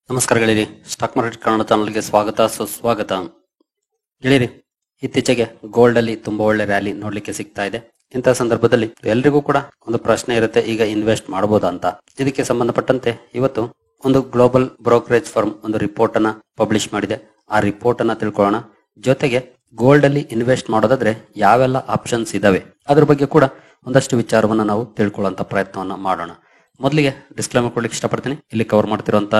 ನಮಸ್ಕಾರ ಗೆಳೆಯರಿ, stock market Kannada ಚಾನಲ್ಗೆ ಸ್ವಾಗತ ಸುಸ್ವಾಗತ. ಗೆಳೆಯರಿ, ಇತ್ತೀಚೆಗೆ ಗೋಲ್ಡ್ ಅಲ್ಲಿ ತುಂಬಾ ಒಳ್ಳೆ ರ್ಯಾಲಿ ನೋಡ್ಲಿಕ್ಕೆ ಸಿಗ್ತಾ ಇದೆ. ಇಂತಹ ಸಂದರ್ಭದಲ್ಲಿ ಎಲ್ರಿಗೂ ಕೂಡ ಒಂದು ಪ್ರಶ್ನೆ ಇರುತ್ತೆ, ಈಗ ಇನ್ವೆಸ್ಟ್ ಮಾಡಬಹುದಾ ಅಂತ. ಇದಕ್ಕೆ ಸಂಬಂಧಪಟ್ಟಂತೆ ಇವತ್ತು ಒಂದು ಗ್ಲೋಬಲ್ ಬ್ರೋಕರೇಜ್ ಫರ್ಮ್ ಒಂದು ರಿಪೋರ್ಟ್ ಅನ್ನ ಪಬ್ಲಿಷ್ ಮಾಡಿದೆ. ಆ ರಿಪೋರ್ಟ್ ಅನ್ನ ತಿಳ್ಕೊಳ್ಳೋಣ. ಜೊತೆಗೆ ಗೋಲ್ಡ್ ಅಲ್ಲಿ ಇನ್ವೆಸ್ಟ್ ಮಾಡೋದಾದ್ರೆ ಯಾವೆಲ್ಲ ಆಪ್ಷನ್ಸ್ ಇದಾವೆ ಅದ್ರ ಬಗ್ಗೆ ಕೂಡ ಒಂದಷ್ಟು ವಿಚಾರವನ್ನ ನಾವು ತಿಳ್ಕೊಳ್ಳುವಂತ ಪ್ರಯತ್ನವನ್ನ ಮಾಡೋಣ. ಮೊದಲಿಗೆ ಡಿಸ್ಕ್ಲೇಮರ್ ಕೊಡ್ಲಿಕ್ಕೆ ಇಷ್ಟಪಡ್ತೀನಿ. ಇಲ್ಲಿ ಕವರ್ ಮಾಡ್ತಿರುವಂತ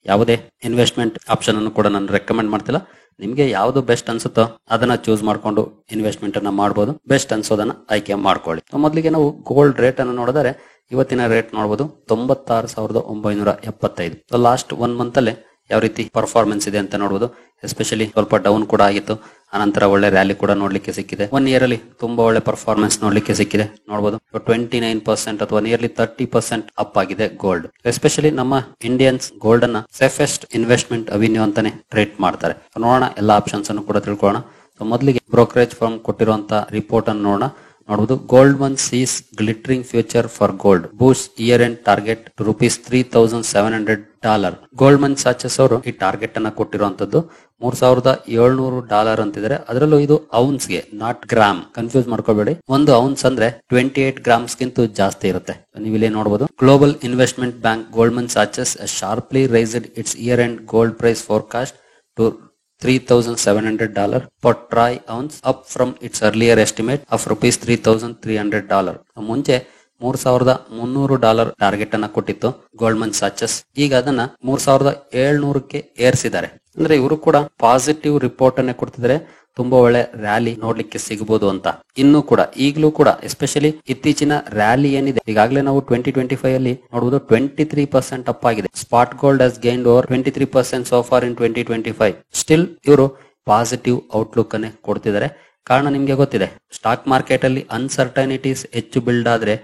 ಯಾವುದೇ ಇನ್ವೆಸ್ಟ್ಮೆಂಟ್ ಆಪ್ಷನ್ ಅನ್ನು ಕೂಡ ನಾನು ರೆಕಮೆಂಡ್ ಮಾಡ್ತಿಲ್ಲ. ನಿಮ್ಗೆ ಯಾವ್ದು ಬೆಸ್ಟ್ ಅನ್ಸುತ್ತೋ ಅದನ್ನ ಚೂಸ್ ಮಾಡ್ಕೊಂಡು ಇನ್ವೆಸ್ಟ್ಮೆಂಟ್ ಅನ್ನ ಮಾಡಬಹುದು. ಬೆಸ್ಟ್ ಅನ್ಸೋದನ್ನ ಆಯ್ಕೆ ಮಾಡ್ಕೊಳ್ಳಿ. ಮೊದಲಿಗೆ ನಾವು ಗೋಲ್ಡ್ ರೇಟ್ ಅನ್ನು ನೋಡಿದರೆ ಇವತ್ತಿನ ರೇಟ್ ನೋಡಬಹುದು 96,975. ಲಾಸ್ಟ್ 1 ಮಂತ್ ಅಲ್ಲೇ ಯಾವ ರೀತಿ ಪರ್ಫಾರ್ಮೆನ್ಸ್ ಇದೆ ಅಂತ ನೋಡಬಹುದು. ಎಸ್ಪೆಷಲಿ ಸ್ವಲ್ಪ ಡೌನ್ ಕೂಡ ಆಗಿತ್ತು, ಆನಂತರ ಒಳ್ಳೆ ರ್ಯಾಲಿ ಕೂಡ ನೋಡ್ಲಿಕ್ಕೆ ಸಿಕ್ಕಿದೆ. 1 ಇಯರ್ ಅಲ್ಲಿ ತುಂಬಾ ಒಳ್ಳೆ ಪರ್ಫಾರ್ಮೆನ್ಸ್ ನೋಡ್ಲಿಕ್ಕೆ ಸಿಕ್ಕಿದೆ. ನೋಡಬಹುದು 29% ಅಥವಾ ನಿಯರ್ಲಿ 30% ಅಪ್ ಆಗಿದೆ ಗೋಲ್ಡ್. ಎಸ್ಪೆಷಲಿ ನಮ್ಮ ಇಂಡಿಯನ್ಸ್ ಗೋಲ್ಡ್ ಅನ್ನ ಸೇಫೆಸ್ಟ್ ಇನ್ವೆಸ್ಟ್ಮೆಂಟ್ ಅವಿನ್ಯೂ ಅಂತಾನೆ ಟ್ರೇಟ್ ಮಾಡ್ತಾರೆ. ನೋಡೋಣ, ಎಲ್ಲಾ ಆಪ್ಷನ್ಸ್ ಅನ್ನು ಕೂಡ ತಿಳ್ಕೊಳ್ಳೋಣ. ಮೊದಲಿಗೆ ಬ್ರೋಕರೇಜ್ ಫರ್ಮ್ ಕೊಟ್ಟಿರುವಂತ ರಿಪೋರ್ಟ್ ಅನ್ನು ನೋಡಬಹುದು. Goldman sees glittering future for gold boost year end target to $3,700. Goldman Sachs ಅವರು ಈ ಟಾರ್ಗೆಟ್ ಅನ್ನ ಕೊಟ್ಟಿರುವಂತದ್ದು $3,700 ಅಂತಿದ್ದಾರೆ. ಅದರಲ್ಲೂ ಇದು ಔನ್ಸ್ ಗೆ, ನಾಟ್ ಗ್ರಾಮ್, ಕನ್ಫ್ಯೂಸ್ ಮಾಡ್ಕೋಬೇಡಿ. 1 ಔನ್ಸ್ ಅಂದ್ರೆ 28 ಗ್ರಾಮ್ಸ್ ಗಿಂತ ಜಾಸ್ತಿ ಇರುತ್ತೆ. ನೀವು ಇಲ್ಲಿ ನೋಡಬಹುದು, global investment bank Goldman Sachs sharply raised its year end gold price forecast to $3,700 per troy ounce, up from its earlier estimate of $3,300. ಮುಂಚೆ $3,300 ಟಾರ್ಗೆಟ್ ಅನ್ನ ಕೊಟ್ಟಿತ್ತು ಗೋಲ್ಡ್ಮನ್ ಸಾಚಸ್. ಈಗ ಅದನ್ನ $3,700ಕ್ಕೆ ಏರಿಸಿದ್ದಾರೆ. ಅಂದ್ರೆ ಇವರು ಕೂಡ ಪಾಸಿಟಿವ್ ರಿಪೋರ್ಟ್ ಅನ್ನೇ ಕೊಡ್ತಿದ್ದಾರೆ. ತುಂಬಾ ಒಳ್ಳೆ ರ್ಯಾಲಿ ನೋಡ್ಲಿಕ್ಕೆ ಸಿಗಬಹುದು ಅಂತ. ಇನ್ನು ಕೂಡ ಈಗಲೂ ಕೂಡ ಎಸ್ಪೆಷಲಿ ಇತ್ತೀಚಿನ ರ್ಯಾಲಿ ಏನಿದೆ, ಈಗಾಗಲೇ ನಾವು 2025 ಅಲ್ಲಿ ನೋಡಬಹುದು 23% ಅಪ್ ಆಗಿದೆ. Spot gold has gained over 23% so far in 2025. Still ಇವರು ಪಾಸಿಟಿವ್ ಔಟ್ಲುಕ್ ಅನ್ನೇ ಕೊಡ್ತಿದ್ದಾರೆ. ಕಾರಣ ನಿಮ್ಗೆ ಗೊತ್ತಿದೆ, ಸ್ಟಾಕ್ ಮಾರ್ಕೆಟ್ ಅಲ್ಲಿ ಅನ್ಸರ್ಟನಿಟೀಸ್ ಹೆಚ್ಚು ಬಿಲ್ಡ್ ಆದ್ರೆ,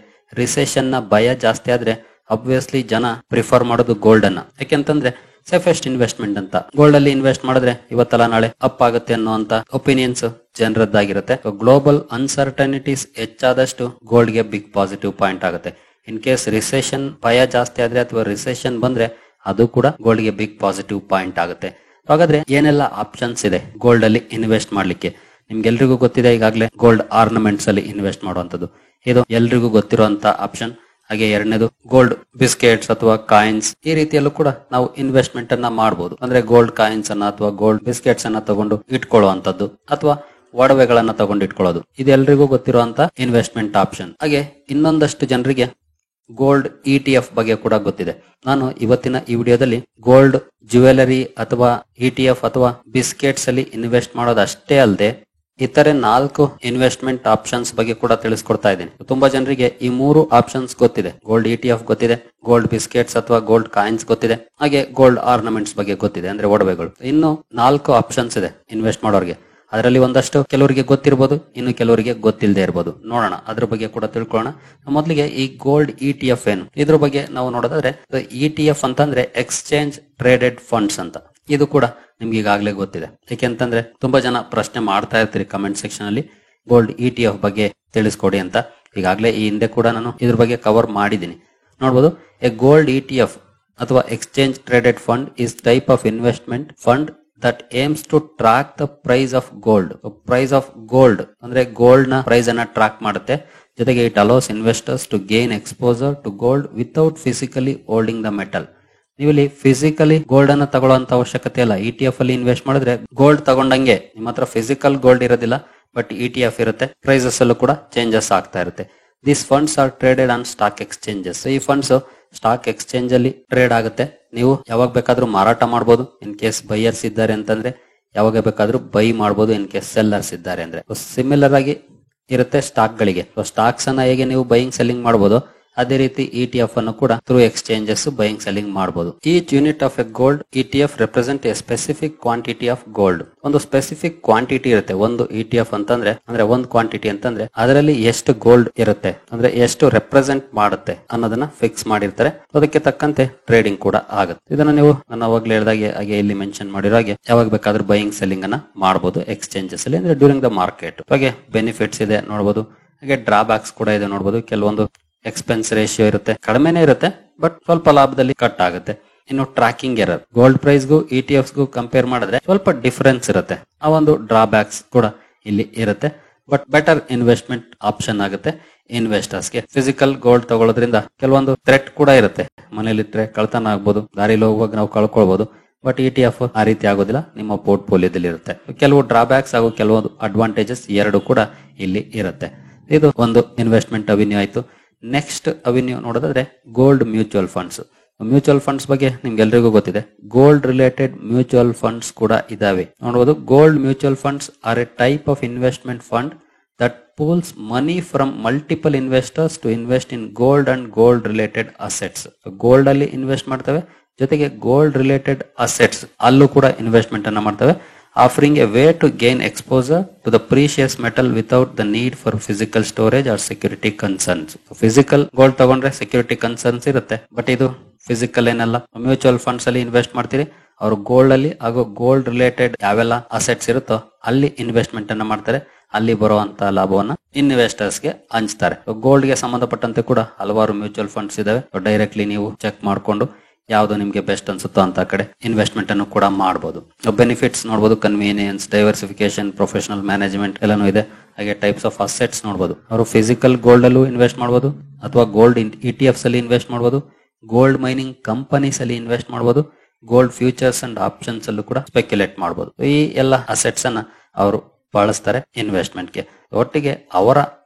ರಿಸೆಷನ್ ನ ಭಯ ಜಾಸ್ತಿ ಆದ್ರೆ ಅಬ್ವಿಯಸ್ಲಿ ಜನ ಪ್ರಿಫರ್ ಮಾಡೋದು ಗೋಲ್ಡ್ ಅನ್ನ. ಯಾಕೆಂತಂದ್ರೆ ಸೇಫೆಸ್ಟ್ ಇನ್ವೆಸ್ಟ್ಮೆಂಟ್ ಅಂತ. ಗೋಲ್ಡ್ ಅಲ್ಲಿ ಇನ್ವೆಸ್ಟ್ ಮಾಡಿದ್ರೆ ಇವತ್ತಲ್ಲ ನಾಳೆ ಅಪ್ ಆಗುತ್ತೆ ಅನ್ನುವಂತ ಒಪಿನಿಯನ್ಸ್ ಜನರದ್ದಾಗಿರುತ್ತೆ. ಗ್ಲೋಬಲ್ ಅನ್ಸರ್ಟನಿಟೀಸ್ ಹೆಚ್ಚಾದಷ್ಟು ಗೋಲ್ಡ್ ಗೆ ಬಿಗ್ ಪಾಸಿಟಿವ್ ಪಾಯಿಂಟ್ ಆಗುತ್ತೆ. ಇನ್ ಕೇಸ್ ರಿಸೆಷನ್ ಭಯ ಜಾಸ್ತಿ ಆದ್ರೆ ಅಥವಾ ರಿಸೆಷನ್ ಬಂದ್ರೆ ಅದು ಕೂಡ ಗೋಲ್ಡ್ ಗೆ ಬಿಗ್ ಪಾಸಿಟಿವ್ ಪಾಯಿಂಟ್ ಆಗುತ್ತೆ. ಹಾಗಾದ್ರೆ ಏನೆಲ್ಲ ಆಪ್ಷನ್ಸ್ ಇದೆ ಗೋಲ್ಡ್ ಅಲ್ಲಿ ಇನ್ವೆಸ್ಟ್ ಮಾಡ್ಲಿಕ್ಕೆ? ನಿಮ್ಗೆಲ್ರಿಗೂ ಗೊತ್ತಿದೆ, ಈಗಾಗಲೇ ಗೋಲ್ಡ್ ಆರ್ನಮೆಂಟ್ಸ್ ಅಲ್ಲಿ ಇನ್ವೆಸ್ಟ್ ಮಾಡುವಂತದ್ದು ಇದು ಎಲ್ರಿಗೂ ಗೊತ್ತಿರುವಂತ ಆಪ್ಷನ್. ಹಾಗೆ ಎರಡನೇದು ಗೋಲ್ಡ್ ಬಿಸ್ಕೆಟ್ಸ್ ಅಥವಾ ಕಾಯಿನ್ಸ್. ಈ ರೀತಿಯಲ್ಲೂ ಕೂಡ ನಾವು ಇನ್ವೆಸ್ಟ್ಮೆಂಟ್ ಅನ್ನ ಮಾಡಬಹುದು. ಅಂದ್ರೆ ಗೋಲ್ಡ್ ಕಾಯಿನ್ಸ್ ಅನ್ನ ಅಥವಾ ಗೋಲ್ಡ್ ಬಿಸ್ಕೆಟ್ಸ್ ಅನ್ನ ತಗೊಂಡು ಇಟ್ಕೊಳ್ಳುವಂತದ್ದು ಅಥವಾ ಒಡವೆಗಳನ್ನ ತಗೊಂಡು ಇಟ್ಕೊಳ್ಳೋದು, ಇದು ಎಲ್ರಿಗೂ ಗೊತ್ತಿರುವಂತ ಇನ್ವೆಸ್ಟ್ಮೆಂಟ್ ಆಪ್ಷನ್. ಹಾಗೆ ಇನ್ನೊಂದಷ್ಟು ಜನರಿಗೆ ಗೋಲ್ಡ್ ETF ಬಗ್ಗೆ ಕೂಡ ಗೊತ್ತಿದೆ. ನಾನು ಇವತ್ತಿನ ಈ ವಿಡಿಯೋದಲ್ಲಿ ಗೋಲ್ಡ್ ಜ್ಯುವೆಲರಿ ಅಥವಾ ETF ಅಥವಾ ಬಿಸ್ಕೆಟ್ಸ್ ಅಲ್ಲಿ ಇನ್ವೆಸ್ಟ್ ಮಾಡೋದು ಅಷ್ಟೇ ಅಲ್ಲದೆ ಇತರೆ 4 ಇನ್ವೆಸ್ಟ್ಮೆಂಟ್ ಆಪ್ಷನ್ಸ್ ಬಗ್ಗೆ ಕೂಡ ತಿಳಿಸ್ಕೊಡ್ತಾ ಇದ್ದೀನಿ. ತುಂಬಾ ಜನರಿಗೆ ಈ 3 ಆಪ್ಷನ್ಸ್ ಗೊತ್ತಿದೆ. ಗೋಲ್ಡ್ ETF ಗೊತ್ತಿದೆ, ಗೋಲ್ಡ್ ಬಿಸ್ಕೆಟ್ಸ್ ಅಥವಾ ಗೋಲ್ಡ್ ಕಾಯಿನ್ಸ್ ಗೊತ್ತಿದೆ, ಹಾಗೆ ಗೋಲ್ಡ್ ಆರ್ನಮೆಂಟ್ಸ್ ಬಗ್ಗೆ ಗೊತ್ತಿದೆ, ಅಂದ್ರೆ ಒಡವೆಗಳು. ಇನ್ನು 4 ಆಪ್ಷನ್ಸ್ ಇದೆ ಇನ್ವೆಸ್ಟ್ ಮಾಡೋರಿಗೆ. ಅದರಲ್ಲಿ ಒಂದಷ್ಟು ಕೆಲವರಿಗೆ ಗೊತ್ತಿರಬಹುದು, ಇನ್ನು ಕೆಲವರಿಗೆ ಗೊತ್ತಿಲ್ಲದೆ ಇರಬಹುದು. ನೋಡೋಣ, ಅದ್ರ ಬಗ್ಗೆ ಕೂಡ ತಿಳ್ಕೊಳ್ಳೋಣ. ಮೊದಲಿಗೆ ಈ ಗೋಲ್ಡ್ ETF ಏನು, ಇದ್ರ ಬಗ್ಗೆ ನಾವು ನೋಡೋದಾದ್ರೆ ETF ಅಂತಂದ್ರೆ ಎಕ್ಸ್ಚೇಂಜ್ ಟ್ರೇಡೆಡ್ ಫಂಡ್ಸ್ ಅಂತ. ಇದು ಕೂಡ ನಿಮ್ಗೆ ಈಗಾಗಲೇ ಗೊತ್ತಿದೆ. ಯಾಕೆಂತಂದ್ರೆ ತುಂಬಾ ಜನ ಪ್ರಶ್ನೆ ಮಾಡ್ತಾ ಇರ್ತೀರಿ ಕಮೆಂಟ್ ಸೆಕ್ಷನ್ ಅಲ್ಲಿ, ಗೋಲ್ಡ್ ETF ಬಗ್ಗೆ ತಿಳಿಸ್ಕೊಡಿ ಅಂತ. ಈಗಾಗಲೇ ಈ ಹಿಂದೆ ಕೂಡ ನಾನು ಇದ್ರ ಬಗ್ಗೆ ಕವರ್ ಮಾಡಿದ್ದೀನಿ. ನೋಡಬಹುದು, ಎ ಗೋಲ್ಡ್ ETF ಅಥವಾ exchange traded fund is type of investment fund that aims to track the price of gold. Price of gold ಅಂದ್ರೆ ಗೋಲ್ಡ್ ನ ಪ್ರೈಸ್ ಅನ್ನ ಟ್ರ್ಯಾಕ್ ಮಾಡುತ್ತೆ. ಜೊತೆಗೆ it allows investors to gain exposure to gold without physically holding the metal. ನೀವು ಇಲ್ಲಿ physically gold ಅನ್ನ ತಗೊಳ್ಳುವಂತ ಅವಶ್ಯಕತೆ ಇಲ್ಲ. ETF ಅಲ್ಲಿ ಇನ್ವೆಸ್ಟ್ ಮಾಡಿದ್ರೆ ಗೋಲ್ಡ್ ತಗೊಂಡಂಗೆ ನಿಮ್ಮ ಹತ್ರ ಫಿಸಿಕಲ್ ಗೋಲ್ಡ್ ಇರೋದಿಲ್ಲ, ಬಟ್ ETF ಇರುತ್ತೆ. ಪ್ರೈಸಸ್ ಅಲ್ಲೂ ಕೂಡ ಚೇಂಜಸ್ ಆಗ್ತಾ ಇರುತ್ತೆ. These funds are traded on stock exchanges. ಈ ಫಂಡ್ಸ್ ಸ್ಟಾಕ್ ಎಕ್ಸ್ಚೇಂಜ್ ಅಲ್ಲಿ ಟ್ರೇಡ್ ಆಗುತ್ತೆ. ನೀವು ಯಾವಾಗ ಬೇಕಾದ್ರೂ ಮಾರಾಟ ಮಾಡಬಹುದು. ಇನ್ ಕೇಸ್ ಬೈಯರ್ಸ್ ಇದ್ದಾರೆ ಅಂತಂದ್ರೆ ಯಾವಾಗ ಬೇಕಾದ್ರೂ ಬೈ ಮಾಡಬಹುದು. ಇನ್ ಕೇಸ್ ಸೆಲ್ಲರ್ಸ್ ಇದ್ದಾರೆ ಅಂದ್ರೆ ಸಿಮಿಲರ್ ಆಗಿ ಇರುತ್ತೆ ಸ್ಟಾಕ್ ಗಳಿಗೆ. ಸ್ಟಾಕ್ಸ್ ಅನ್ನ ಹೇಗೆ ನೀವು ಬೈಯಿಂಗ್ ಸೆಲ್ಲಿಂಗ್ ಮಾಡಬಹುದು, ಅದೇ ರೀತಿ ETF ಅನ್ನು ಕೂಡ ಥ್ರೂ ಎಕ್ಸ್ಚೇಂಜಸ್ ಬೈಯಿಂಗ್ ಸೆಲ್ಲಿಂಗ್ ಮಾಡಬಹುದು. Each unit of A gold ETF represent a specific quantity of gold. ಒಂದು ಸ್ಪೆಸಿಫಿಕ್ ಕ್ವಾಂಟಿಟಿ ಇರುತ್ತೆ. ಒಂದು ETF ಅಂತಂದ್ರೆ ಒಂದು ಕ್ವಾಂಟಿಟಿ ಅಂತಂದ್ರೆ ಅದರಲ್ಲಿ ಎಷ್ಟು ಗೋಲ್ಡ್ ಇರುತ್ತೆ, ಅಂದ್ರೆ ಎಷ್ಟು ರೆಪ್ರೆಸೆಂಟ್ ಮಾಡುತ್ತೆ ಅನ್ನೋದನ್ನ ಫಿಕ್ಸ್ ಮಾಡಿರ್ತಾರೆ. ಅದಕ್ಕೆ ತಕ್ಕಂತೆ ಟ್ರೇಡಿಂಗ್ ಕೂಡ ಆಗುತ್ತೆ. ಇದನ್ನ ನೀವು ನಾನು ಅವಾಗ್ಲೇ ಹೇಳಿದಾಗೆ ಹಾಗೆ ಇಲ್ಲಿ ಮೆನ್ಷನ್ ಮಾಡಿರೋ ಹಾಗೆ ಯಾವಾಗ ಬೇಕಾದ್ರೂ ಬೈಯಿಂಗ್ ಸೆಲ್ಲಿಂಗ್ ಅನ್ನ ಮಾಡಬಹುದು ಎಕ್ಸ್ಚೇಂಜಸ್ ಅಲ್ಲಿ, ಅಂದ್ರೆ ಡ್ಯೂರಿಂಗ್ ದ ಮಾರ್ಕೆಟ್. ಹಾಗೆ ಬೆನಿಫಿಟ್ಸ್ ಇದೆ ನೋಡಬಹುದು, ಹಾಗೆ ಡ್ರಾಬ್ಯಾಕ್ಸ್ ಕೂಡ ಇದೆ ನೋಡಬಹುದು. ಕೆಲವೊಂದು ಎಕ್ಸ್ಪೆನ್ಸ್ ರೇಷಿಯೋ ಇರುತ್ತೆ, ಕಡಿಮೆನೇ ಇರುತ್ತೆ, ಬಟ್ ಸ್ವಲ್ಪ ಲಾಭದಲ್ಲಿ ಕಟ್ ಆಗುತ್ತೆ. ಇನ್ನು ಟ್ರ್ಯಾಕಿಂಗ್ ಎರರ್, ಗೋಲ್ಡ್ ಪ್ರೈಸ್ ಗೂ ಇಟಿಎಫ್ಸ್ ಗೂ ಕಂಪೇರ್ ಮಾಡಿದ್ರೆ ಸ್ವಲ್ಪ ಡಿಫರೆನ್ಸ್ ಇರುತ್ತೆ. ಆ ಒಂದು ಡ್ರಾಬ್ಯಾಕ್ಸ್ ಕೂಡ ಇಲ್ಲಿ ಇರುತ್ತೆ. ಬಟ್ ಬೆಟರ್ ಇನ್ವೆಸ್ಟ್ಮೆಂಟ್ ಆಪ್ಷನ್ ಆಗುತ್ತೆ ಇನ್ವೆಸ್ಟರ್ಸ್ಗೆ. ಫಿಸಿಕಲ್ ಗೋಲ್ಡ್ ತಗೊಳ್ಳೋದ್ರಿಂದ ಕೆಲವೊಂದು ಥ್ರೆಟ್ ಕೂಡ ಇರುತ್ತೆ. ಮನೇಲಿಟ್ರೆ ಕಳ್ತನ ಆಗ್ಬೋದು, ದಾರಿಲಿ ಹೋಗುವಾಗ ನಾವು ಕಳ್ಕೊಳ್ಬಹುದು. ಬಟ್ ಇಟಿಎಫ್ ಆ ರೀತಿ ಆಗೋದಿಲ್ಲ, ನಿಮ್ಮ ಪೋರ್ಟ್ಫೋಲಿಯೋದಲ್ಲಿ ಇರುತ್ತೆ. ಕೆಲವು ಡ್ರಾಬ್ಯಾಕ್ಸ್ ಹಾಗೂ ಕೆಲವೊಂದು ಅಡ್ವಾಂಟೇಜಸ್ ಎರಡು ಕೂಡ ಇಲ್ಲಿ ಇರುತ್ತೆ. ಇದು ಒಂದು ಇನ್ವೆಸ್ಟ್ಮೆಂಟ್ ಅವಿನ್ಯೂ ಆಯ್ತು. ನೆಕ್ಸ್ಟ್ ಅವಿನ್ಯೂ ನೋಡೋದಾದ್ರೆ gold mutual funds. Mutual funds ಬಗ್ಗೆ ನಿಮ್ಗೆಲ್ರಿಗೂ ಗೊತ್ತಿದೆ. ಗೋಲ್ಡ್ ರಿಲೇಟೆಡ್ ಮ್ಯೂಚುವಲ್ ಫಂಡ್ಸ್ ಕೂಡ ಇದಾವೆ. ನೋಡಬಹುದು, gold mutual funds are a type of investment fund that pools money from multiple investors to invest in gold and gold related assets. Gold ಅಲ್ಲಿ invest ಮಾಡ್ತವೆ, ಜೊತೆಗೆ gold related assets ಅಲ್ಲೂ ಕೂಡ investment ಅನ್ನ ಮಾಡ್ತವೆ. Offering a way to gain exposure to the precious metal without the need for physical storage or security concerns. Physical gold ತಗೊಂಡ್ರೆ security concerns ಇರುತ್ತೆ, but ಇದು ಫಿಸಿಕಲ್ ಏನಲ್ಲ. ಮ್ಯೂಚುವಲ್ ಫಂಡ್ಸ್ ಅಲ್ಲಿ invest ಮಾಡ್ತೀರಿ, ಅವರು ಗೋಲ್ಡ್ ಅಲ್ಲಿ ಹಾಗೂ ಗೋಲ್ಡ್ ರಿಲೇಟೆಡ್ ಯಾವೆಲ್ಲ ಅಸೆಟ್ಸ್ ಇರುತ್ತೋ ಅಲ್ಲಿ ಇನ್ವೆಸ್ಟ್ಮೆಂಟ್ ಅನ್ನ ಮಾಡ್ತಾರೆ. ಅಲ್ಲಿ ಬರುವಂತಹ ಲಾಭವನ್ನ ಇನ್ವೆಸ್ಟರ್ಸ್ ಗೆ ಹಂಚ್ತಾರೆ. ಗೋಲ್ಡ್ ಗೆ ಸಂಬಂಧಪಟ್ಟಂತೆ ಕೂಡ ಹಲವಾರು ಮ್ಯೂಚುವಲ್ ಫಂಡ್ಸ್ ಇದಾವೆ. ಡೈರೆಕ್ಟ್ಲಿ ನೀವು ಚೆಕ್ ಮಾಡಿಕೊಂಡು ಯಾವ್ದು ನಿಮ್ಗೆ ಬೆಸ್ಟ್ ಅನ್ಸುತ್ತೋ ಅಂತ ಕಡೆ ಇನ್ವೆಸ್ಟ್ಮೆಂಟ್ ಅನ್ನು ಕೂಡ ಮಾಡಬಹುದು. ಬೆನಿಫಿಟ್ಸ್ ನೋಡಬಹುದು, ಕನ್ವೀನಿಯನ್ಸ್, ಡೈವರ್ಸಿಫಿಕೇಶನ್, ಪ್ರೊಫೆಷನಲ್ ಮ್ಯಾನೇಜ್ಮೆಂಟ್ ಎಲ್ಲಾನು ಇದೆ. ಹಾಗೆ ಟೈಪ್ಸ್ ಆಫ್ ಅಸೆಟ್ಸ್ ನೋಡಬಹುದು. ಅವರು ಫಿಸಿಕಲ್ ಗೋಲ್ಡ್ ಅಲ್ಲೂ ಇನ್ವೆಸ್ಟ್ ಮಾಡಬಹುದು, ಅಥವಾ ಗೋಲ್ಡ್ ಇಟಿಎಫ್ಸ್ ಅಲ್ಲಿ ಇನ್ವೆಸ್ಟ್ ಮಾಡಬಹುದು, ಗೋಲ್ಡ್ ಮೈನಿಂಗ್ ಕಂಪನೀಸ್ ಅಲ್ಲಿ ಇನ್ವೆಸ್ಟ್ ಮಾಡಬಹುದು, ಗೋಲ್ಡ್ ಫ್ಯೂಚರ್ಸ್ ಅಂಡ್ ಆಪ್ಷನ್ಸ್ ಅಲ್ಲೂ ಕೂಡ ಸ್ಪೆಕ್ಯುಲೇಟ್ ಮಾಡಬಹುದು. ಈ ಎಲ್ಲ ಅಸೆಟ್ಸ್ ಅನ್ನ ಅವರು ಬಳಸ್ತಾರೆ ಇನ್ವೆಸ್ಟ್ಮೆಂಟ್ಗೆ. ಒಟ್ಟಿಗೆ ಅವರ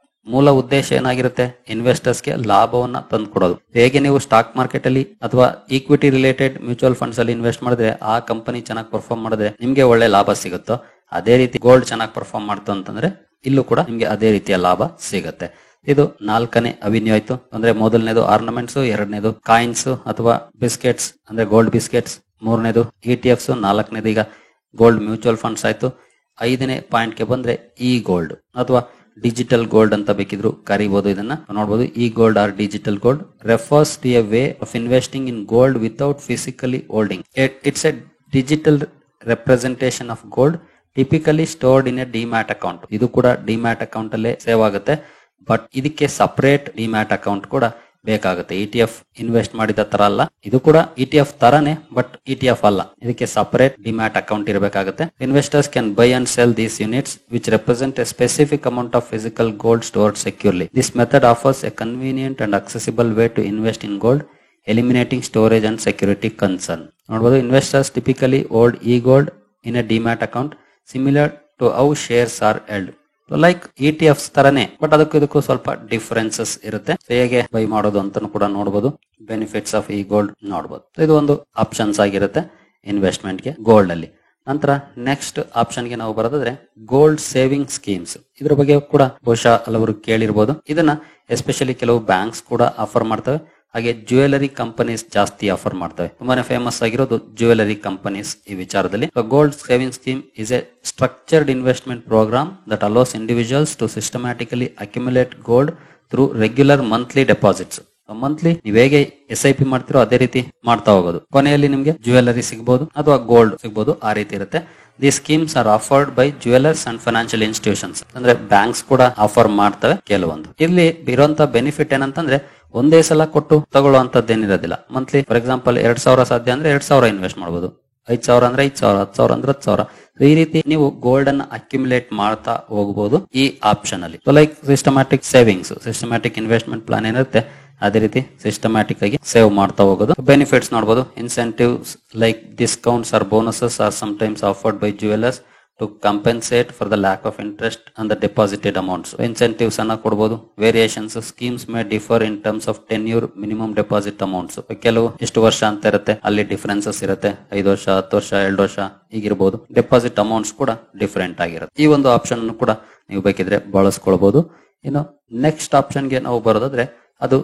ಮೂಲ ಉದ್ದೇಶ ಏನಾಗಿರುತ್ತೆ, ಇನ್ವೆಸ್ಟರ್ಸ್ಗೆ ಲಾಭವನ್ನ ತಂದುಕೊಡೋದು. ಹೇಗೆ ನೀವು ಸ್ಟಾಕ್ ಮಾರ್ಕೆಟ್ ಅಲ್ಲಿ ಅಥವಾ ಈಕ್ವಿಟಿ ರಿಲೇಟೆಡ್ ಮ್ಯೂಚುವಲ್ ಫಂಡ್ಸ್ ಅಲ್ಲಿ ಇನ್ವೆಸ್ಟ್ ಮಾಡಿದ್ರೆ ಆ ಕಂಪನಿ ಚೆನ್ನಾಗಿ ಪರ್ಫಾರ್ಮ್ ಮಾಡಿದ್ರೆ ನಿಮ್ಗೆ ಒಳ್ಳೆ ಲಾಭ ಸಿಗುತ್ತೋ, ಅದೇ ರೀತಿ ಗೋಲ್ಡ್ ಚೆನ್ನಾಗಿ ಪರ್ಫಾರ್ಮ್ ಮಾಡ್ತು ಅಂತಂದ್ರೆ ಇಲ್ಲೂ ಕೂಡ ನಿಮ್ಗೆ ಅದೇ ರೀತಿಯ ಲಾಭ ಸಿಗುತ್ತೆ. ಇದು ನಾಲ್ಕನೇ ಅವಿನ್ಯೂ ಆಯ್ತು. ಅಂದ್ರೆ ಮೊದಲನೇದು ಆರ್ನಮೆಂಟ್ಸ್, ಎರಡನೇದು ಕಾಯಿನ್ಸ್ ಅಥವಾ ಬಿಸ್ಕೆಟ್ಸ್ ಅಂದ್ರೆ ಗೋಲ್ಡ್ ಬಿಸ್ಕೆಟ್ಸ್, ಮೂರನೇದು ಇಟಿಎಫ್ಸ್, ನಾಲ್ಕನೇದು ಈಗ ಗೋಲ್ಡ್ ಮ್ಯೂಚುವಲ್ ಫಂಡ್ಸ್ ಆಯ್ತು. ಐದನೇ ಪಾಯಿಂಟ್ ಗೆ ಬಂದ್ರೆ ಇ ಗೋಲ್ಡ್ ಅಥವಾ ಡಿಜಿಟಲ್ ಗೋಲ್ಡ್ ಅಂತ ಬೇಕಿದ್ರು ಕರಿಬಹುದು. ಇದನ್ನ ನೋಡಬಹುದು. E gold or digital gold refers to a way of investing in gold without physically holding. It's a digital representation of gold typically stored in a demat account. ಇದು ಕೂಡ demat account ಅಲ್ಲೇ save ಆಗುತ್ತೆ. But ಇದಕ್ಕೆ separate demat account ಕೂಡ ಬೇಕಾಗುತ್ತೆ. ETF invest ಮಾಡಿದ ತರ ಅಲ್ಲ, ಇದು ಕೂಡ ಇಟಿಎಫ್ ತರಾನೇ, ಬಟ್ ಇಟಿಎಫ್ ಅಲ್ಲ. ಇದಕ್ಕೆ ಸಪರೇಟ್ ಡಿಮ್ಯಾಟ್ ಅಕೌಂಟ್ ಇರಬೇಕಾಗುತ್ತೆ. Investors can buy and sell these units which represent a specific amount of physical gold stored securely. This method offers a convenient and accessible way to invest in gold, eliminating storage and security concern. ನೋಡಬಹುದು, investors typically hold e gold in a demat account similar to how shares are held. Like ETFs ತರನೇ, but ಇದಕ್ಕೂ ಸ್ವಲ್ಪ differences ಇರುತ್ತೆ. ಹೇಗೆ by ಮಾಡೋದು ಅಂತಾನು ಕೂಡ ನೋಡಬಹುದು. ಬೆನಿಫಿಟ್ಸ್ ಆಫ್ ಇ ಗೋಲ್ಡ್ ನೋಡಬಹುದು. ಇದು ಒಂದು ಆಪ್ಷನ್ಸ್ ಆಗಿರುತ್ತೆ ಇನ್ವೆಸ್ಟ್ಮೆಂಟ್ ಗೆ ಗೋಲ್ಡ್ ಅಲ್ಲಿ. ನಂತರ ನೆಕ್ಸ್ಟ್ ಆಪ್ಷನ್ ಗೆ ನಾವು ಬರೋದಾದ್ರೆ ಗೋಲ್ಡ್ ಸೇವಿಂಗ್ ಸ್ಕೀಮ್ಸ್. ಇದ್ರ ಬಗ್ಗೆ ಕೂಡ ಬಹುಶಃ ಹಲವರು ಕೇಳಿರ್ಬೋದು. ಇದನ್ನ ಎಸ್ಪೆಷಲಿ ಕೆಲವು ಬ್ಯಾಂಕ್ಸ್ ಕೂಡ ಆಫರ್ ಮಾಡ್ತವೆ. ಹಾಗೆ ಜ್ಯುವೆಲರಿ ಕಂಪನೀಸ್ ಜಾಸ್ತಿ ಆಫರ್ ಮಾಡ್ತವೆ. ತುಂಬಾನೇ ಫೇಮಸ್ ಆಗಿರೋದು ಜ್ಯುವೆಲರಿ ಕಂಪನೀಸ್ ಈ ವಿಚಾರದಲ್ಲಿ. Gold saving scheme is a structured investment program that allows individuals to systematically accumulate gold through regular monthly deposits. Monthly ನೀವ್ ಹೇಗೆ SIP ಮಾಡ್ತಿರೋ ಅದೇ ರೀತಿ ಮಾಡ್ತಾ ಹೋಗೋದು. ಕೊನೆಯಲ್ಲಿ ನಿಮ್ಗೆ ಜ್ಯುವೆಲರಿ ಸಿಗಬಹುದು ಅಥವಾ ಗೋಲ್ಡ್ ಸಿಗಬಹುದು, ಆ ರೀತಿ ಇರುತ್ತೆ. The schemes R offered by jewellers and financial institutions. ಅಂದ್ರೆ ಬ್ಯಾಂಕ್ಸ್ ಕೂಡ ಆಫರ್ ಮಾಡ್ತವೆ ಕೆಲವೊಂದು. ಇಲ್ಲಿ ಇರುವಂತ ಬೆನಿಫಿಟ್ ಏನಂತಂದ್ರೆ ಒಂದೇ ಸಲ ಕೊಟ್ಟು ತಗೊಳ್ಳುವಂತದ್ದೇನಿರೋದಿಲ್ಲ. ಮಂತ್ಲಿ ಫಾರ್ ಎಕ್ಸಾಂಪಲ್ 2,000 ಸಾಧ್ಯ ಅಂದ್ರೆ 2,000 ಇನ್ವೆಸ್ಟ್ ಮಾಡಬಹುದು. 5,000 ಅಂದ್ರೆ 5,000, 10,000 ಅಂದ್ರೆ 10,000. ಈ ರೀತಿ ನೀವು ಗೋಲ್ಡ್ ಅನ್ನ ಅಕ್ಯುಮುಲೇಟ್ ಮಾಡ್ತಾ ಹೋಗಬಹುದು ಈ ಆಪ್ಷನ್ ಅಲ್ಲಿ. Like systematic savings, systematic investment plan ಏನಿರುತ್ತೆ ಅದೇ ರೀತಿ ಸಿಸ್ಟಮ್ಯಾಟಿಕ್ ಆಗಿ ಸೇವ್ ಮಾಡ್ತಾ ಹೋಗೋದು. ಬೆನಿಫಿಟ್ಸ್ ನೋಡಬಹುದು. Incentives like discounts or bonuses are sometimes offered by jewellers to compensate for the lack of interest on the deposited amounts. Incentives ಅನ್ನ ಕೊಡಬಹುದು. Variations schemes may differ in terms of tenure minimum deposit amounts. ಕೆಲವು ಎಷ್ಟು ವರ್ಷ ಅಂತ ಇರುತ್ತೆ, ಅಲ್ಲಿ differences ಇರುತ್ತೆ. 5 ವರ್ಷ, 10 ವರ್ಷ, 2 ವರ್ಷ ಹೀಗಿರಬಹುದು. ಡೆಪಾಸಿಟ್ ಅಮೌಂಟ್ಸ್ ಕೂಡ ಡಿಫರೆಂಟ್ ಆಗಿರುತ್ತೆ. ಈ ಒಂದು ಆಪ್ಷನ್ ಕೂಡ ನೀವು ಬೇಕಿದ್ರೆ ಬಳಸ್ಕೊಳ್ಬಹುದು. ಇನ್ನು ನೆಕ್ಸ್ಟ್ ಆಪ್ಷನ್ ಗೆ ನಾವು ಬರೋದಾದ್ರೆ ಅದು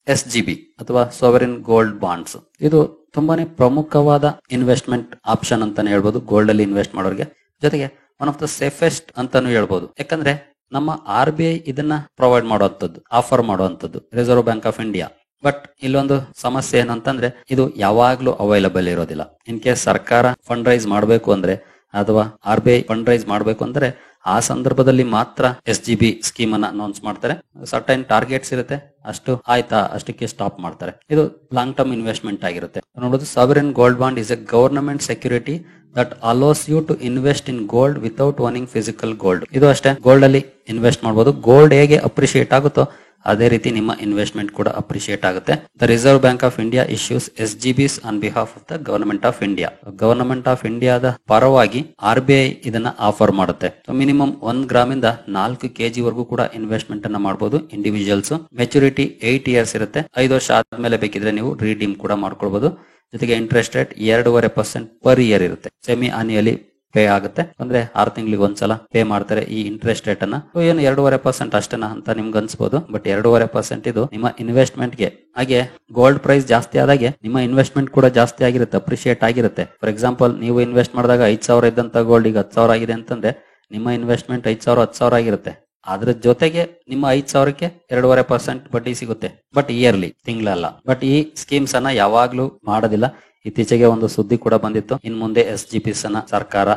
SGB ಅಥವಾ ಸಾವರಿನ್ ಗೋಲ್ಡ್ ಬಾಂಡ್ಸ್. ಇದು ತುಂಬಾನೇ ಪ್ರಮುಖವಾದ ಇನ್ವೆಸ್ಟ್ಮೆಂಟ್ ಆಪ್ಷನ್ ಅಂತಾನೆ ಹೇಳ್ಬೋದು ಗೋಲ್ಡ್ ಅಲ್ಲಿ ಇನ್ವೆಸ್ಟ್ ಮಾಡೋರಿಗೆ. ಜೊತೆಗೆ ಒನ್ ಆಫ್ ದ ಸೇಫೆಸ್ಟ್ ಅಂತಾನು ಹೇಳ್ಬೋದು. ಯಾಕಂದ್ರೆ ನಮ್ಮ RBI ಇದನ್ನ ಪ್ರೊವೈಡ್ ಮಾಡುವಂತದ್ದು, ಆಫರ್ ಮಾಡುವಂತದ್ದು, reserve bank of India. But ಇಲ್ಲೊಂದು ಸಮಸ್ಯೆ ಏನಂತಂದ್ರೆ ಇದು ಯಾವಾಗ್ಲೂ ಅವೈಲಬಲ್ ಇರೋದಿಲ್ಲ. ಇನ್ ಕೇಸ್ ಸರ್ಕಾರ ಫಂಡ್ ರೈಸ್ ಮಾಡಬೇಕು ಅಂದ್ರೆ ಅಥವಾ RBI ಫಂಡ್ ರೈಸ್ ಮಾಡಬೇಕು ಅಂದ್ರೆ ಆ ಸಂದರ್ಭದಲ್ಲಿ ಮಾತ್ರ SGB ಸ್ಕೀಮ್ ಅನ್ನ ಅನೌನ್ಸ್ ಮಾಡ್ತಾರೆ. ಸರ್ಟೈನ್ ಟಾರ್ಗೆಟ್ಸ್ ಇರುತ್ತೆ, ಅಷ್ಟು ಆಯ್ತಾ ಅಷ್ಟಕ್ಕೆ ಸ್ಟಾಪ್ ಮಾಡ್ತಾರೆ. ಇದು ಲಾಂಗ್ ಟರ್ಮ್ ಇನ್ವೆಸ್ಟ್ಮೆಂಟ್ ಆಗಿರುತ್ತೆ. ನೋಡೋದು sovereign gold bond is a government security that allows you to invest in gold without owning physical gold. ಇದು ಅಷ್ಟೇ, ಗೋಲ್ಡ್ ಅಲ್ಲಿ ಇನ್ವೆಸ್ಟ್ ಮಾಡಬಹುದು. ಗೋಲ್ಡ್ ಹೇಗೆ ಅಪ್ರಿಶಿಯೇಟ್ ಆಗುತ್ತೋ ಅದೇ ರೀತಿ ನಿಮ್ಮ ಇನ್ವೆಸ್ಟ್ಮೆಂಟ್ ಕೂಡ ಅಪ್ರಿಶಿಯೇಟ್ ಆಗುತ್ತೆ. The reserve bank of India issues SGBs on behalf of the government of India. Government of ಇಂಡಿಯಾದ ಪರವಾಗಿ RBI ಇದನ್ನ ಆಫರ್ ಮಾಡುತ್ತೆ. ಮಿನಿಮಮ್ 1 ಗ್ರಾಮಿಂದ 4 kg ವರೆಗೂ ಕೂಡ ಇನ್ವೆಸ್ಟ್ಮೆಂಟ್ ಅನ್ನ ಮಾಡಬಹುದು ಇಂಡಿವಿಜುವಲ್ಸ್. ಮೆಚುರಿಟಿ 8 ಇಯರ್ಸ್ ಇರುತ್ತೆ. 5 ವರ್ಷ ಆದ್ಮೇಲೆ ಬೇಕಿದ್ರೆ ನೀವು ರೀಡೀಮ್ ಕೂಡ ಮಾಡ್ಕೊಳ್ಬಹುದು. ಜೊತೆಗೆ ಇಂಟ್ರೆಸ್ಟ್ ರೇಟ್ 2.5% ಪರ್ ಇಯರ್ ಇರುತ್ತೆ. ಸೆಮಿ ಆನ್ಯುಯಲಿ ಪೇ ಆಗುತ್ತೆ, ಅಂದ್ರೆ 6 ತಿಂಗಳಿಗೆ ಒಂದ್ಸಲ ಪೇ ಮಾಡ್ತಾರೆ ಈ ಇಂಟ್ರೆಸ್ಟ್ ರೇಟ್ ಅನ್ನ. ಏನು 2.5% ಅಷ್ಟೇನಾ ಅಂತ ನಿಮ್ಗೆ ಅನ್ಸ್ಬೋದು, ಬಟ್ 2.5% ಇದು ನಿಮ್ಮ ಇನ್ವೆಸ್ಟ್ಮೆಂಟ್ ಗೆ. ಹಾಗೆ ಗೋಲ್ಡ್ ಪ್ರೈಸ್ ಜಾಸ್ತಿ ಆದಾಗೆ ನಿಮ್ಮ ಇನ್ವೆಸ್ಟ್ಮೆಂಟ್ ಕೂಡ ಜಾಸ್ತಿ ಆಗಿರುತ್ತೆ, ಅಪ್ರಿಶಿಯೇಟ್ ಆಗಿರುತ್ತೆ. ಫಾರ್ ಎಕ್ಸಾಂಪಲ್, ನೀವು ಇನ್ವೆಸ್ಟ್ ಮಾಡಿದಾಗ 5,000 ಇದ್ದಂತ ಗೋಲ್ಡ್ ಈಗ 10,000 ಆಗಿದೆ ಅಂತಂದ್ರೆ ನಿಮ್ಮ ಇನ್ವೆಸ್ಟ್ಮೆಂಟ್ 5,000 10,000 ಆಗಿರುತ್ತೆ. ಅದ್ರ ಜೊತೆಗೆ ನಿಮ್ಮ 5,000ಕ್ಕೆ 2.5% ಬಡ್ಡಿ ಸಿಗುತ್ತೆ, ಬಟ್ ಇಯರ್ಲಿ, ತಿಂಗಳಲ್ಲ. ಬಟ್ ಈ ಸ್ಕೀಮ್ಸ್ ಅನ್ನ ಯಾವಾಗ್ಲೂ ಮಾಡೋದಿಲ್ಲ. ಇತ್ತೀಚೆಗೆ ಒಂದು ಸುದ್ದಿ ಕೂಡ ಬಂದಿತ್ತು, ಇನ್ ಮುಂದೆ SGBs ಅನ್ನ ಸರ್ಕಾರ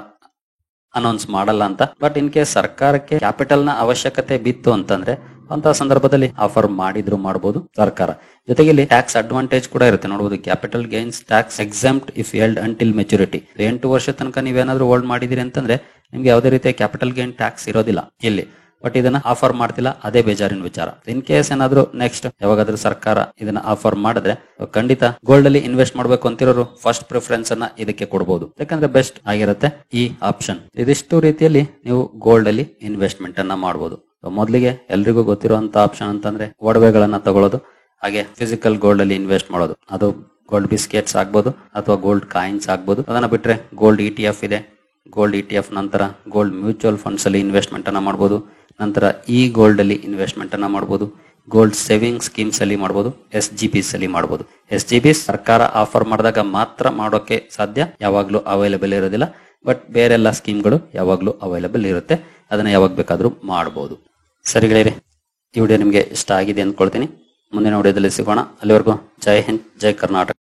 ಅನೌನ್ಸ್ ಮಾಡಲ್ಲ ಅಂತ. ಬಟ್ ಇನ್ ಕೇಸ್ ಸರ್ಕಾರಕ್ಕೆ ಕ್ಯಾಪಿಟಲ್ ನ ಅವಶ್ಯಕತೆ ಬಿತ್ತು ಅಂತಂದ್ರೆ ಅಂತ ಸಂದರ್ಭದಲ್ಲಿ ಆಫರ್ ಮಾಡಿದ್ರು ಮಾಡಬಹುದು ಸರ್ಕಾರ. ಜೊತೆಗೆ ಇಲ್ಲಿ ಟ್ಯಾಕ್ಸ್ ಅಡ್ವಾಂಟೇಜ್ ಕೂಡ ಇರುತ್ತೆ. ನೋಡಬಹುದು, capital gains tax exempt if held until maturity. 8 ವರ್ಷ ತನಕ ನೀವೇನಾದ್ರೂ ಹೋಲ್ಡ್ ಮಾಡಿದಿರಿ ಅಂತಂದ್ರೆ ನಿಮ್ಗೆ ಯಾವುದೇ ರೀತಿಯ ಕ್ಯಾಪಿಟಲ್ ಗೇನ್ ಟ್ಯಾಕ್ಸ್ ಇರೋದಿಲ್ಲ ಇಲ್ಲಿ. ಬಟ್ ಇದನ್ನ ಆಫರ್ ಮಾಡ್ತಿಲ್ಲ, ಅದೇ ಬೇಜಾರಿನ ವಿಚಾರ. ಇನ್ ಕೇಸ್ ಏನಾದ್ರು ನೆಕ್ಸ್ಟ್ ಯಾವಾಗಾದ್ರೂ ಸರ್ಕಾರ ಇದನ್ನ ಆಫರ್ ಮಾಡಿದ್ರೆ ಖಂಡಿತ ಗೋಲ್ಡ್ ಅಲ್ಲಿ ಇನ್ವೆಸ್ಟ್ ಮಾಡ್ಬೇಕು ಅಂತಿರೋರು ಫಸ್ಟ್ ಪ್ರಿಫರೆನ್ಸ್ ಅನ್ನ ಇದಕ್ಕೆ ಕೊಡಬಹುದು, ಯಾಕಂದ್ರೆ ಬೆಸ್ಟ್ ಆಗಿರುತ್ತೆ ಈ ಆಪ್ಷನ್. ಇದಿಷ್ಟು ರೀತಿಯಲ್ಲಿ ನೀವು ಗೋಲ್ಡ್ ಅಲ್ಲಿ ಇನ್ವೆಸ್ಟ್ಮೆಂಟ್ ಅನ್ನ ಮಾಡಬಹುದು. ಮೊದಲಿಗೆ ಎಲ್ರಿಗೂ ಗೊತ್ತಿರುವಂತ ಆಪ್ಷನ್ ಅಂತಂದ್ರೆ ಒಡವೆಗಳನ್ನ ತಗೊಳ್ಳೋದು, ಹಾಗೆ ಫಿಸಿಕಲ್ ಗೋಲ್ಡ್ ಅಲ್ಲಿ ಇನ್ವೆಸ್ಟ್ ಮಾಡೋದು. ಅದು ಗೋಲ್ಡ್ ಬಿಸ್ಕೆಟ್ಸ್ ಆಗ್ಬೋದು ಅಥವಾ ಗೋಲ್ಡ್ ಕಾಯಿನ್ಸ್ ಆಗ್ಬೋದು. ಅದನ್ನ ಬಿಟ್ರೆ ಗೋಲ್ಡ್ ETF ಇದೆ. ಗೋಲ್ಡ್ ETF ನಂತರ ಗೋಲ್ಡ್ ಮ್ಯೂಚುವಲ್ ಫಂಡ್ಸ್ ಅಲ್ಲಿ ಇನ್ವೆಸ್ಟ್ಮೆಂಟ್ ಅನ್ನ ಮಾಡಬಹುದು. ನಂತರ ಗೋಲ್ಡ್ ಅಲ್ಲಿ ಇನ್ವೆಸ್ಟ್ಮೆಂಟ್ ಅನ್ನ ಮಾಡಬಹುದು. ಗೋಲ್ಡ್ ಸೇವಿಂಗ್ ಸ್ಕೀಮ್ಸ್ ಅಲ್ಲಿ ಮಾಡಬಹುದು. SGBs ಅಲ್ಲಿ ಮಾಡಬಹುದು. SGBs ಸರ್ಕಾರ ಆಫರ್ ಮಾಡಿದಾಗ ಮಾತ್ರ ಮಾಡೋಕೆ ಸಾಧ್ಯ, ಯಾವಾಗ್ಲೂ ಅವೈಲೇಬಲ್ ಇರೋದಿಲ್ಲ. ಬಟ್ ಬೇರೆಲ್ಲ ಸ್ಕೀಮ್ಗಳು ಯಾವಾಗ್ಲೂ ಅವೈಲೇಬಲ್ ಇರುತ್ತೆ, ಅದನ್ನ ಯಾವಾಗ ಬೇಕಾದ್ರೂ ಮಾಡಬಹುದು. ಸರಿ ಗೆಳೆಯರೆ, ಈ ವಿಡಿಯೋ ನಿಮ್ಗೆ ಇಷ್ಟ ಆಗಿದೆ ಅಂದ್ಕೊಳ್ತೀನಿ. ಮುಂದಿನ ವಿಡಿಯೋದಲ್ಲಿ ಸಿಗೋಣ. ಅಲ್ಲಿವರೆಗೂ ಜೈ ಹಿಂದ್, ಜೈ ಕರ್ನಾಟಕ.